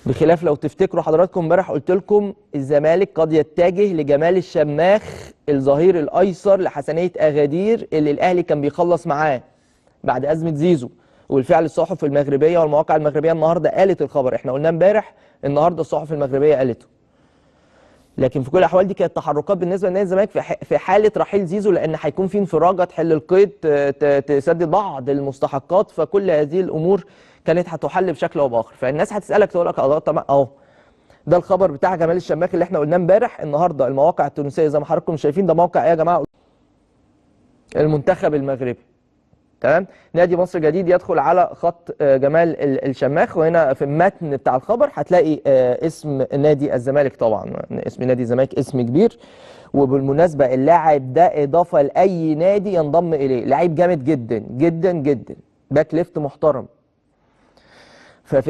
بخلاف لو تفتكروا حضراتكم امبارح قلت لكم الزمالك قد يتجه لجمال الشماخ الظهير الايسر لحسنيه اغادير اللي الاهلي كان بيخلص معاه بعد ازمه زيزو. وبالفعل الصحف المغربيه والمواقع المغربيه النهارده قالت الخبر، احنا قلناه امبارح، النهارده الصحف المغربيه قالته. لكن في كل الاحوال دي كانت تحركات بالنسبه لنادي الزمالك في حاله رحيل زيزو، لان هيكون في انفراجه تحل القيد، تسدد بعض المستحقات، فكل هذه الامور كانت هتحل بشكل او باخر. فالناس هتسالك تقول لك طبعا اهو ده الخبر بتاع جمال الشماخ اللي احنا قلناه امبارح. النهارده المواقع التونسيه زي ما حضراتكم شايفين، ده موقع ايه يا جماعه؟ المنتخب المغربي. تمام. نادي مصر جديد يدخل على خط جمال الشماخ، وهنا في المتن بتاع الخبر هتلاقي اسم نادي الزمالك. طبعا اسم نادي الزمالك اسم كبير، وبالمناسبه اللاعب ده اضافه لاي نادي ينضم اليه، لعيب جامد جدا جدا جدا، باك ليفت محترم. ففي